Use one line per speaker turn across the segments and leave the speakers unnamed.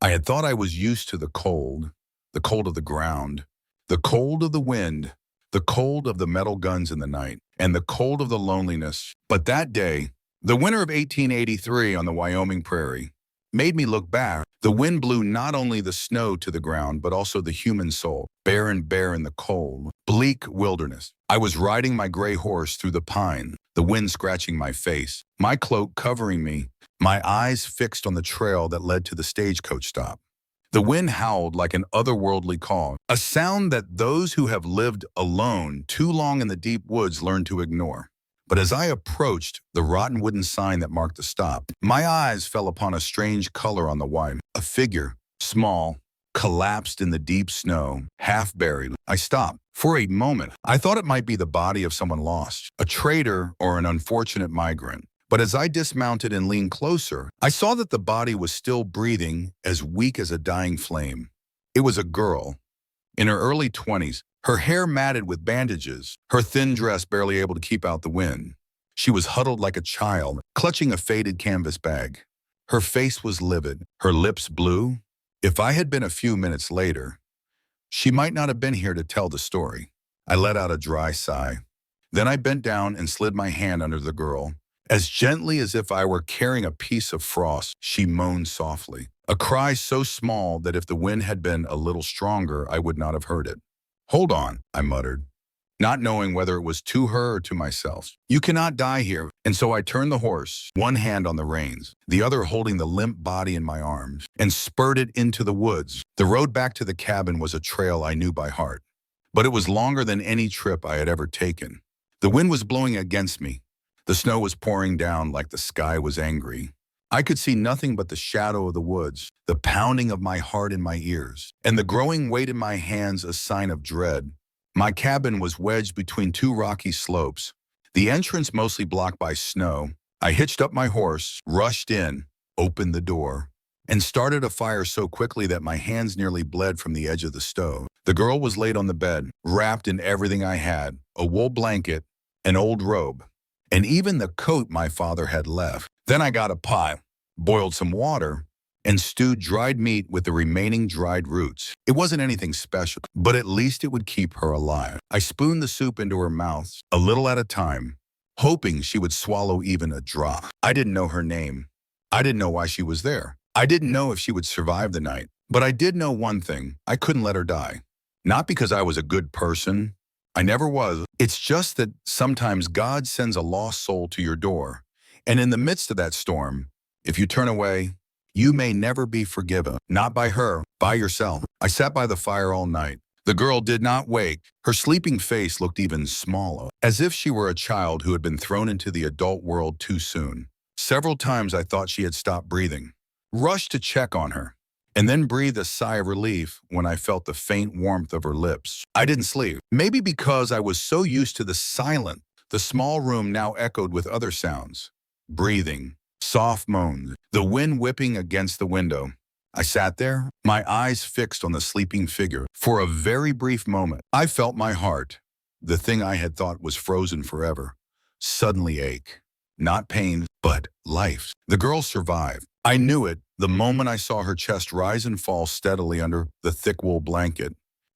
I had thought I was used to the cold of the ground, the cold of the wind, the cold of the metal guns in the night, and the cold of the loneliness. But that day, the winter of 1883 on the Wyoming prairie, made me look back. The wind blew not only the snow to the ground, but also the human soul, bare in the cold, bleak wilderness. I was riding my gray horse through the pine, the wind scratching my face, my cloak covering me, my eyes fixed on the trail that led to the stagecoach stop. The wind howled like an otherworldly call, a sound that those who have lived alone too long in the deep woods learn to ignore. But as I approached the rotten wooden sign that marked the stop, my eyes fell upon a strange color on the white. A figure, small, collapsed in the deep snow, half buried. I stopped. For a moment, I thought it might be the body of someone lost, a traitor or an unfortunate migrant. But as I dismounted and leaned closer, I saw that the body was still breathing, as weak as a dying flame. It was a girl, in her early 20s, her hair matted with bandages, her thin dress barely able to keep out the wind. She was huddled like a child, clutching a faded canvas bag. Her face was livid, her lips blue. If I had been a few minutes later, she might not have been here to tell the story. I let out a dry sigh. Then I bent down and slid my hand under the girl. As gently as if I were carrying a piece of frost, she moaned softly, a cry so small that if the wind had been a little stronger, I would not have heard it. "Hold on," I muttered, not knowing whether it was to her or to myself. "You cannot die here." And so I turned the horse, one hand on the reins, the other holding the limp body in my arms, and spurred it into the woods. The road back to the cabin was a trail I knew by heart, but it was longer than any trip I had ever taken. The wind was blowing against me. The snow was pouring down like the sky was angry. I could see nothing but the shadow of the woods, the pounding of my heart in my ears, and the growing weight in my hands a sign of dread. My cabin was wedged between two rocky slopes, the entrance mostly blocked by snow. I hitched up my horse, rushed in, opened the door, and started a fire so quickly that my hands nearly bled from the edge of the stove. The girl was laid on the bed, wrapped in everything I had, a wool blanket, an old robe, and even the coat my father had left. Then I got a pot, boiled some water, and stewed dried meat with the remaining dried roots. It wasn't anything special, but at least it would keep her alive. I spooned the soup into her mouth, a little at a time, hoping she would swallow even a drop. I didn't know her name. I didn't know why she was there. I didn't know if she would survive the night. But I did know one thing: I couldn't let her die. Not because I was a good person. I never was. It's just that sometimes God sends a lost soul to your door. And in the midst of that storm, if you turn away, you may never be forgiven. Not by her, by yourself. I sat by the fire all night. The girl did not wake. Her sleeping face looked even smaller, as if she were a child who had been thrown into the adult world too soon. Several times I thought she had stopped breathing, rushed to check on her, and then breathed a sigh of relief when I felt the faint warmth of her lips. I didn't sleep. Maybe because I was so used to the silence. The small room now echoed with other sounds. Breathing, soft moans, the wind whipping against the window. I sat there, my eyes fixed on the sleeping figure. For a very brief moment, I felt my heart, the thing I had thought was frozen forever, suddenly ache. Not pain, but life. The girl survived. I knew it the moment I saw her chest rise and fall steadily under the thick wool blanket.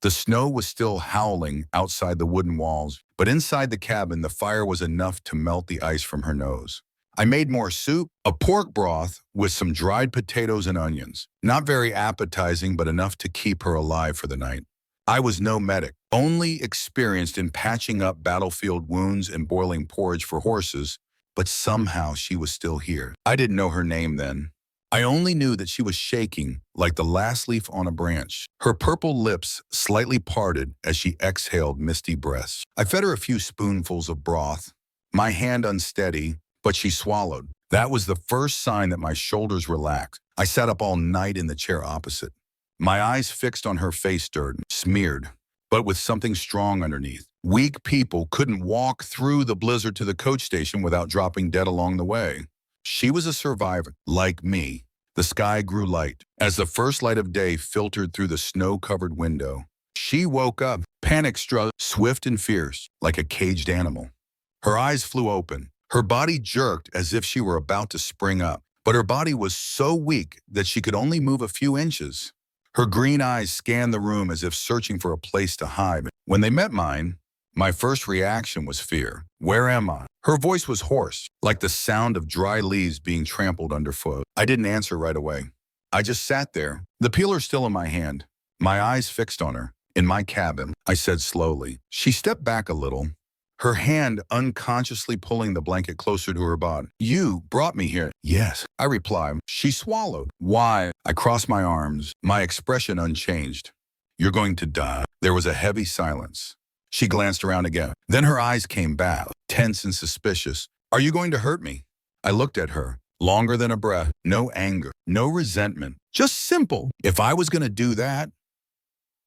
The snow was still howling outside the wooden walls, but inside the cabin, the fire was enough to melt the ice from her nose. I made more soup, a pork broth with some dried potatoes and onions. Not very appetizing, but enough to keep her alive for the night. I was no medic, only experienced in patching up battlefield wounds and boiling porridge for horses, but somehow she was still here. I didn't know her name then. I only knew that she was shaking like the last leaf on a branch. Her purple lips slightly parted as she exhaled misty breaths. I fed her a few spoonfuls of broth, my hand unsteady, but she swallowed. That was the first sign that my shoulders relaxed. I sat up all night in the chair opposite, my eyes fixed on her face, dirt, smeared, but with something strong underneath. Weak people couldn't walk through the blizzard to the coach station without dropping dead along the way. She was a survivor, like me. The sky grew light as the first light of day filtered through the snow-covered window. She woke up, panic-struck, swift and fierce, like a caged animal. Her eyes flew open. Her body jerked as if she were about to spring up, but her body was so weak that she could only move a few inches. Her green eyes scanned the room as if searching for a place to hide. When they met mine, my first reaction was fear. Where am I? Her voice was hoarse, like the sound of dry leaves being trampled underfoot. I didn't answer right away. I just sat there, the peeler still in my hand, my eyes fixed on her. In my cabin, I said slowly. She stepped back a little, her hand unconsciously pulling the blanket closer to her body. You brought me here. Yes, I replied. She swallowed. Why? I crossed my arms, my expression unchanged. You're going to die. There was a heavy silence. She glanced around again. Then her eyes came back, tense and suspicious. Are you going to hurt me? I looked at her, longer than a breath. No anger, no resentment, just simple. If I was going to do that,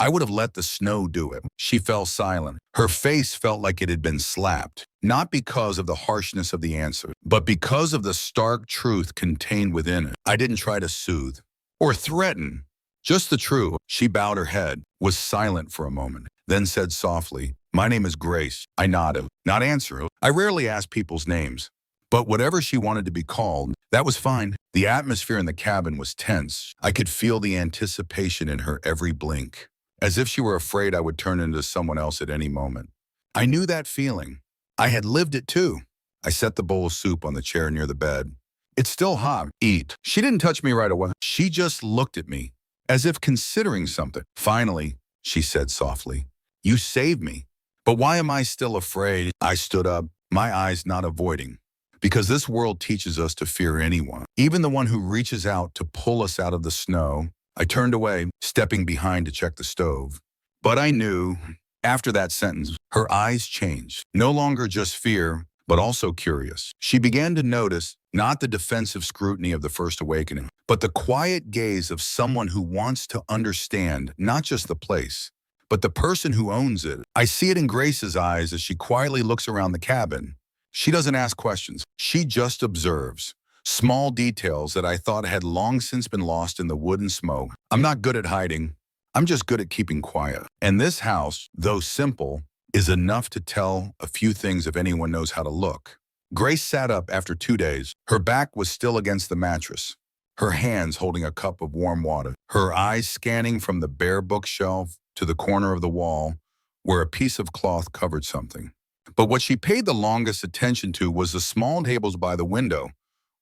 I would have let the snow do it. She fell silent. Her face felt like it had been slapped, not because of the harshness of the answer, but because of the stark truth contained within it. I didn't try to soothe or threaten, just the truth. She bowed her head, was silent for a moment, then said softly, my name is Grace. I nodded, not answering. I rarely ask people's names, but whatever she wanted to be called, that was fine. The atmosphere in the cabin was tense. I could feel the anticipation in her every blink, as if she were afraid I would turn into someone else at any moment. I knew that feeling. I had lived it too. I set the bowl of soup on the chair near the bed. It's still hot. Eat. She didn't touch me right away. She just looked at me, as if considering something. Finally, she said softly, you saved me. But why am I still afraid? I stood up, my eyes not avoiding. Because this world teaches us to fear anyone, even the one who reaches out to pull us out of the snow. I turned away, stepping behind to check the stove. But I knew, after that sentence, her eyes changed. No longer just fear, but also curious. She began to notice not the defensive scrutiny of the first awakening, but the quiet gaze of someone who wants to understand not just the place, but the person who owns it. I see it in Grace's eyes as she quietly looks around the cabin. She doesn't ask questions. She just observes. Small details that I thought had long since been lost in the wood and smoke. I'm not good at hiding. I'm just good at keeping quiet. And this house, though simple, is enough to tell a few things if anyone knows how to look. Grace sat up after 2 days. Her back was still against the mattress, her hands holding a cup of warm water, her eyes scanning from the bare bookshelf to the corner of the wall where a piece of cloth covered something. But what she paid the longest attention to was the small tables by the window,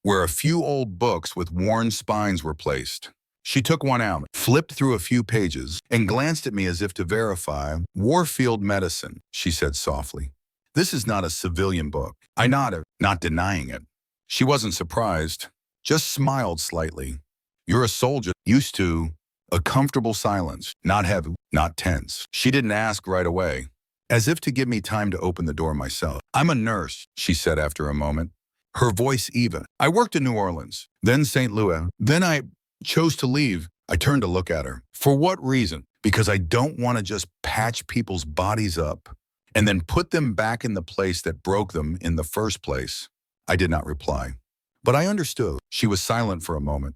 where a few old books with worn spines were placed. She took one out, flipped through a few pages, and glanced at me as if to verify. Warfield Medicine, she said softly. This is not a civilian book. I nodded, not denying it. She wasn't surprised, just smiled slightly. You're a soldier, used to a comfortable silence, not heavy, not tense. She didn't ask right away, as if to give me time to open the door myself. I'm a nurse, she said after a moment, her voice even. I worked in New Orleans, then St. Louis. Then I chose to leave. I turned to look at her. For what reason? Because I don't want to just patch people's bodies up and then put them back in the place that broke them in the first place. I did not reply, but I understood. She was silent for a moment.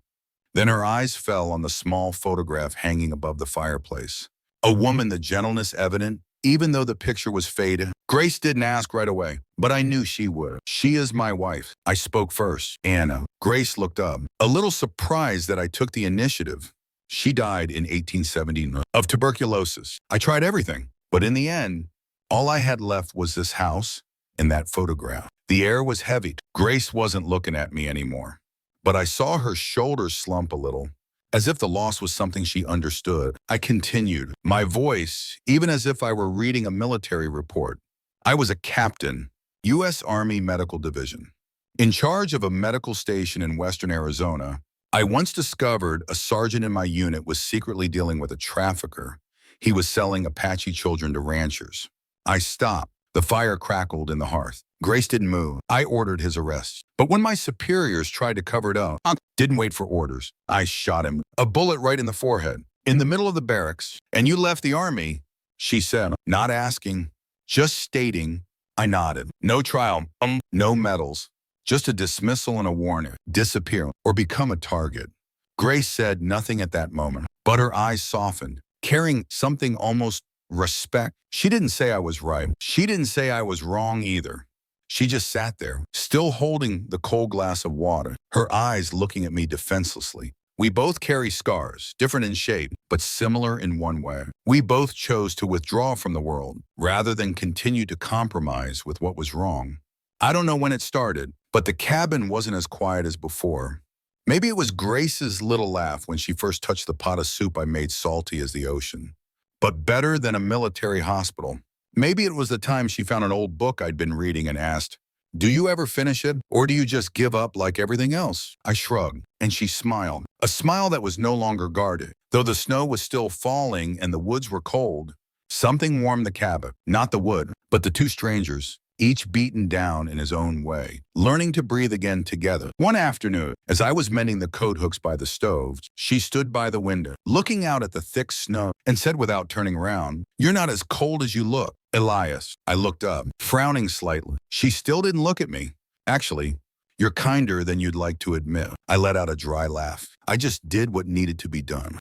Then her eyes fell on the small photograph hanging above the fireplace. A woman, the gentleness evident, even though the picture was faded. Grace didn't ask right away, but I knew she would. She is my wife. I spoke first. Anna. Grace looked up, a little surprised that I took the initiative. She died in 1870 of tuberculosis. I tried everything, but in the end, all I had left was this house and that photograph. The air was heavy. Grace wasn't looking at me anymore, but I saw her shoulders slump a little, as if the loss was something she understood. I continued, my voice, even as if I were reading a military report. I was a captain, U.S. Army Medical Division, in charge of a medical station in western Arizona. I once discovered a sergeant in my unit was secretly dealing with a trafficker. He was selling Apache children to ranchers. I stopped. The fire crackled in the hearth. Grace didn't move. I ordered his arrest. But when my superiors tried to cover it up, I didn't wait for orders. I shot him. A bullet right in the forehead, in the middle of the barracks. And you left the army, she said, not asking, just stating. I nodded. No trial, no medals, just a dismissal and a warning. Disappear or become a target. Grace said nothing at that moment, but her eyes softened, carrying something almost respect. She didn't say I was right. She didn't say I was wrong either. She just sat there, still holding the cold glass of water, her eyes looking at me defenselessly. We both carry scars, different in shape, but similar in one way. We both chose to withdraw from the world, rather than continue to compromise with what was wrong. I don't know when it started, but the cabin wasn't as quiet as before. Maybe it was Grace's little laugh when she first touched the pot of soup I made salty as the ocean. But better than a military hospital. Maybe it was the time she found an old book I'd been reading and asked, "Do you ever finish it, or do you just give up like everything else?" I shrugged, and she smiled, a smile that was no longer guarded. Though the snow was still falling and the woods were cold, something warmed the cabin, not the wood, but the two strangers, each beaten down in his own way, learning to breathe again together. One afternoon, as I was mending the coat hooks by the stove, she stood by the window, looking out at the thick snow, and said without turning around, "You're not as cold as you look, Elias." I looked up, frowning slightly. She still didn't look at me. "Actually, you're kinder than you'd like to admit." I let out a dry laugh. "I just did what needed to be done."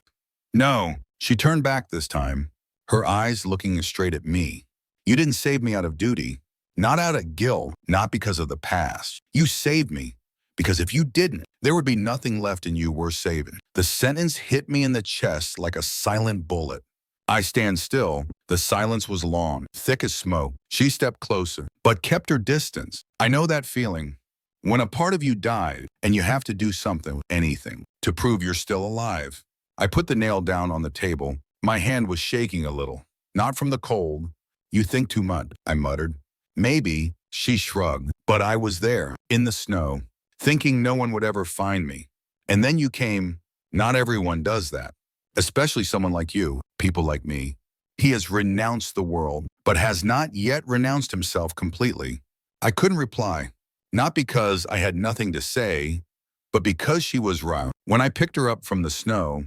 "No." She turned back this time, her eyes looking straight at me. "You didn't save me out of duty. Not out of guilt, not because of the past. You saved me, because if you didn't, there would be nothing left in you worth saving." The sentence hit me in the chest like a silent bullet. I stand still. The silence was long, thick as smoke. She stepped closer, but kept her distance. I know that feeling. When a part of you died, and you have to do something, anything, to prove you're still alive. I put the nail down on the table. My hand was shaking a little. "Not from the cold." "You think too much," I muttered. "Maybe," she shrugged, "but I was there, in the snow, thinking no one would ever find me. And then you came. Not everyone does that, especially someone like you, people like me. He has renounced the world, but has not yet renounced himself completely." I couldn't reply, not because I had nothing to say, but because she was right. When I picked her up from the snow,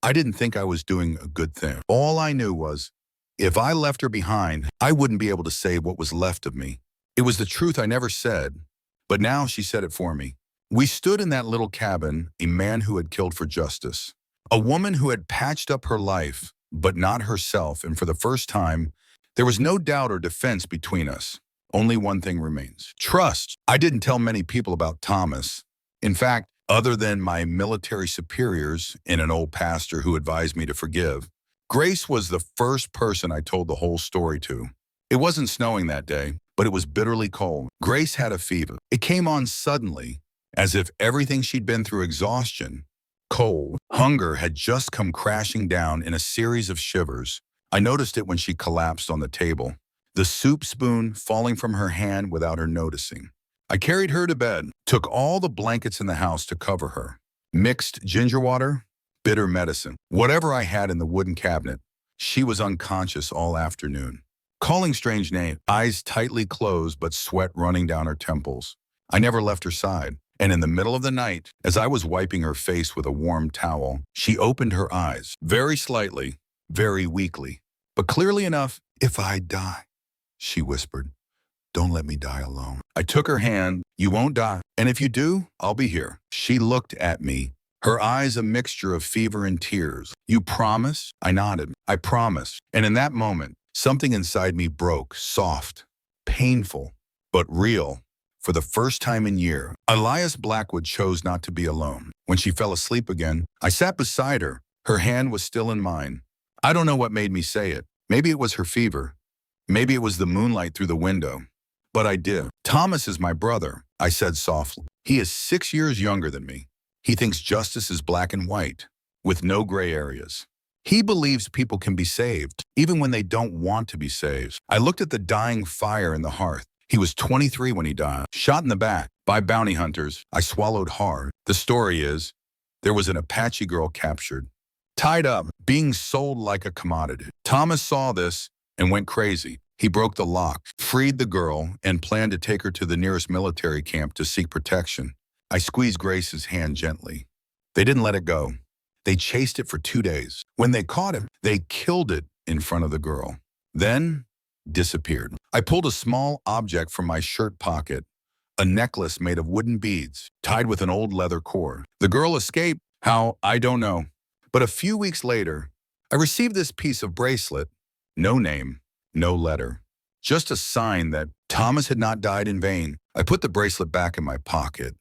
I didn't think I was doing a good thing. All I knew was, if I left her behind, I wouldn't be able to say what was left of me. It was the truth I never said, but now she said it for me. We stood in that little cabin, a man who had killed for justice, a woman who had patched up her life, but not herself, and for the first time, there was no doubt or defense between us. Only one thing remains: trust. I didn't tell many people about Thomas. In fact, other than my military superiors and an old pastor who advised me to forgive, Grace was the first person I told the whole story to. It wasn't snowing that day, but it was bitterly cold. Grace had a fever. It came on suddenly, as if everything she'd been through, exhaustion, cold, hunger, had just come crashing down in a series of shivers. I noticed it when she collapsed on the table, the soup spoon falling from her hand without her noticing. I carried her to bed, took all the blankets in the house to cover her, mixed ginger water, bitter medicine, whatever I had in the wooden cabinet. She was unconscious all afternoon, calling strange names, eyes tightly closed but sweat running down her temples. I never left her side, and in the middle of the night, as I was wiping her face with a warm towel, she opened her eyes, very slightly, very weakly, but clearly enough. "If I die," she whispered, "don't let me die alone." I took her hand. "You won't die, and if you do, I'll be here." She looked at me, her eyes a mixture of fever and tears. "You promise?" I nodded. "I promise." And in that moment, something inside me broke, soft, painful, but real. For the first time in years, Elias Blackwood chose not to be alone. When she fell asleep again, I sat beside her. Her hand was still in mine. I don't know what made me say it. Maybe it was her fever. Maybe it was the moonlight through the window. But I did. "Thomas is my brother," I said softly. "He is 6 years younger than me. He thinks justice is black and white, with no gray areas. He believes people can be saved, even when they don't want to be saved." I looked at the dying fire in the hearth. He was 23 when he died, shot in the back by bounty hunters. I swallowed hard. The story is, there was an Apache girl captured, tied up, being sold like a commodity. Thomas saw this and went crazy. He broke the lock, freed the girl, and planned to take her to the nearest military camp to seek protection. I squeezed Grace's hand gently. They didn't let it go. They chased it for 2 days. When they caught him, they killed it in front of the girl. Then, disappeared. I pulled a small object from my shirt pocket, a necklace made of wooden beads, tied with an old leather cord. The girl escaped. How, I don't know. But a few weeks later, I received this piece of bracelet. No name, no letter. Just a sign that Thomas had not died in vain. I put the bracelet back in my pocket.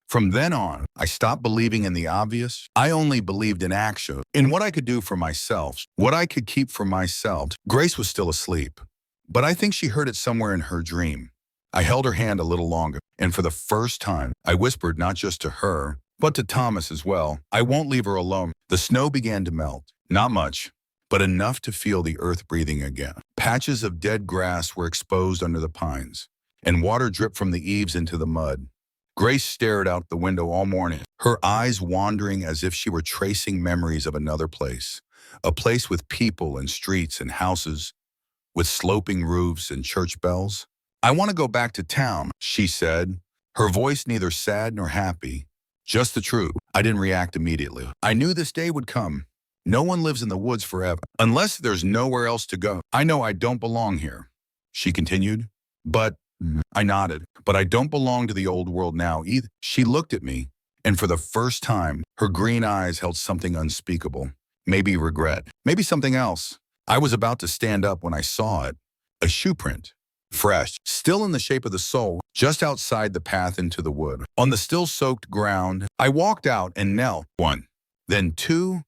From then on, I stopped believing in the obvious. I only believed in action, in what I could do for myself, what I could keep for myself. Grace was still asleep, but I think she heard it somewhere in her dream. I held her hand a little longer, and for the first time, I whispered not just to her, but to Thomas as well. I won't leave her alone. The snow began to melt. Not much, but enough to feel the earth breathing again. Patches of dead grass were exposed under the pines, and water dripped from the eaves into the mud. Grace stared out the window all morning, her eyes wandering as if she were tracing memories of another place, a place with people and streets and houses, with sloping roofs and church bells. I want to go back to town, she said, her voice neither sad nor happy, just the truth. I didn't react immediately. I knew this day would come. No one lives in the woods forever, unless there's nowhere else to go. I know I don't belong here, she continued, but I nodded. But I don't belong to the old world now either. She looked at me, and for the first time, her green eyes held something unspeakable. Maybe regret, maybe something else. I was about to stand up when I saw it. A shoe print, fresh, still in the shape of the sole, just outside the path into the wood. On the still soaked ground, I walked out and knelt. One, then two,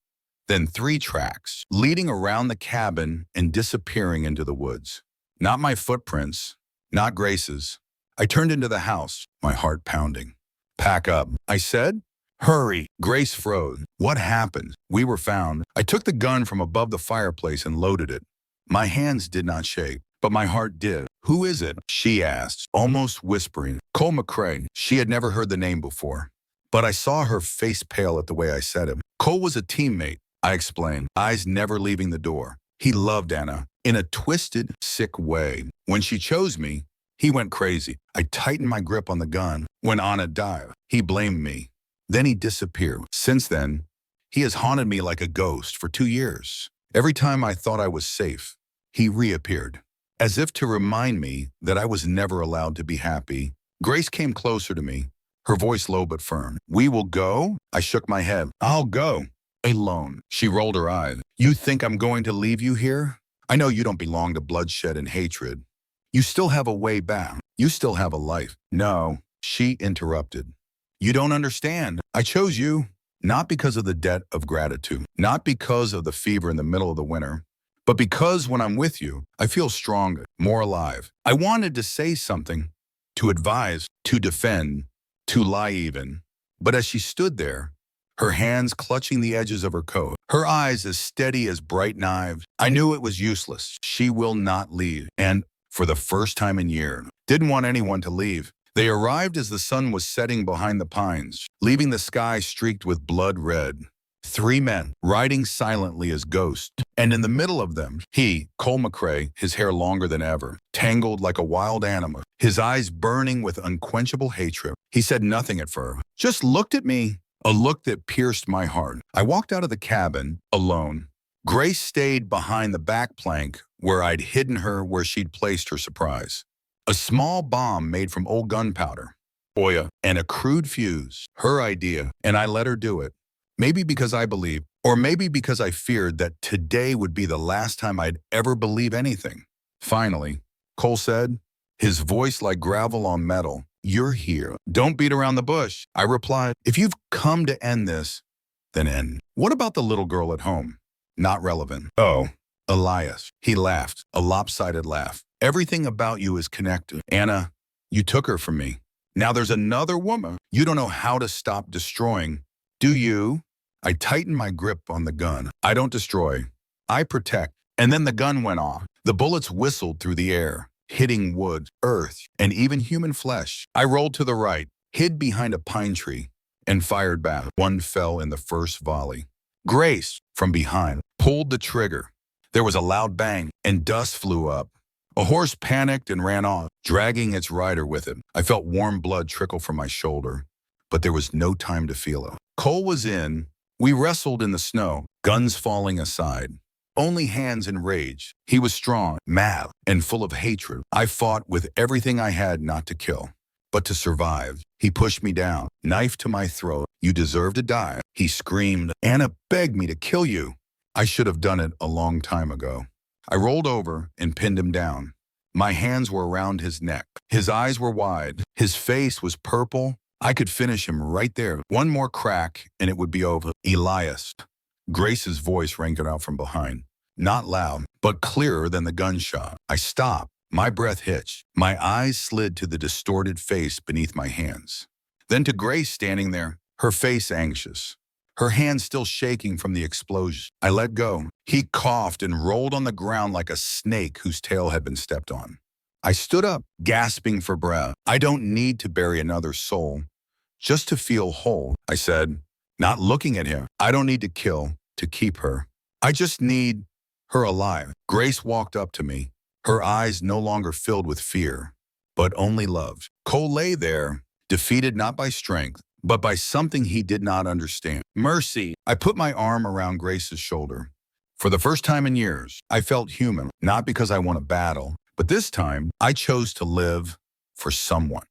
then three tracks, leading around the cabin and disappearing into the woods. Not my footprints, not Grace's. I turned into the house, my heart pounding. Pack up, I said. Hurry. Grace froze. What happened? We were found. I took the gun from above the fireplace and loaded it. My hands did not shake, but my heart did. Who is it? She asked, almost whispering. Cole McCrae. She had never heard the name before, but I saw her face pale at the way I said it. Cole was a teammate, I explained, eyes never leaving the door. He loved Anna in a twisted, sick way. When she chose me, he went crazy. I tightened my grip on the gun. When Anna died, he blamed me. Then he disappeared. Since then, he has haunted me like a ghost for 2 years. Every time I thought I was safe, he reappeared, as if to remind me that I was never allowed to be happy. Grace came closer to me, her voice low but firm. We will go? I shook my head. I'll go. Alone. She rolled her eyes. You think I'm going to leave you here? I know you don't belong to bloodshed and hatred. You still have a way back. You still have a life. No, she interrupted. You don't understand. I chose you, not because of the debt of gratitude, not because of the fever in the middle of the winter, but because when I'm with you, I feel stronger, more alive. I wanted to say something, to advise, to defend, to lie even. But as she stood there, her hands clutching the edges of her coat, her eyes as steady as bright knives, I knew it was useless. She will not leave. And for the first time in years, didn't want anyone to leave. They arrived as the sun was setting behind the pines, leaving the sky streaked with blood red. 3 men, riding silently as ghosts, and in the middle of them, he, Cole McCrae, his hair longer than ever, tangled like a wild animal, his eyes burning with unquenchable hatred. He said nothing at first, just looked at me, a look that pierced my heart. I walked out of the cabin, alone. Grace stayed behind the back plank where I'd hidden her where she'd placed her surprise. A small bomb made from old gunpowder, oil, and a crude fuse, her idea, and I let her do it. Maybe because I believed, or maybe because I feared that today would be the last time I'd ever believe anything. Finally, Cole said, his voice like gravel on metal, you're here. Don't beat around the bush. I replied, if you've come to end this, then end. What about the little girl at home? Not relevant. Oh, Elias. He laughed, a lopsided laugh. Everything about you is connected. Anna, you took her from me. Now there's another woman. You don't know how to stop destroying. Do you? I tightened my grip on the gun. I don't destroy. I protect. And then the gun went off. The bullets whistled through the air, hitting wood, earth, and even human flesh. I rolled to the right, hid behind a pine tree, and fired back. One fell in the first volley. Grace, from behind, pulled the trigger. There was a loud bang, and dust flew up. A horse panicked and ran off, dragging its rider with it. I felt warm blood trickle from my shoulder, but there was no time to feel it. Cole was in. We wrestled in the snow, guns falling aside. Only hands in rage. He was strong, mad, and full of hatred. I fought with everything I had not to kill, but to survive. He pushed me down, knife to my throat. You deserve to die. He screamed. Anna begged me to kill you. I should have done it a long time ago. I rolled over and pinned him down. My hands were around his neck. His eyes were wide. His face was purple. I could finish him right there. One more crack, and it would be over. Elias. Grace's voice rang out from behind. Not loud, but clearer than the gunshot. I stopped. My breath hitched. My eyes slid to the distorted face beneath my hands. Then to Grace standing there, her face anxious, her hands still shaking from the explosion. I let go. He coughed and rolled on the ground like a snake whose tail had been stepped on. I stood up, gasping for breath. I don't need to bury another soul, just to feel whole, I said, not looking at him. I don't need to kill to keep her. I just need her alive. Grace walked up to me, her eyes no longer filled with fear, but only love. Cole lay there, defeated not by strength, but by something he did not understand. Mercy. I put my arm around Grace's shoulder. For the first time in years, I felt human, not because I won a battle, but this time I chose to live for someone.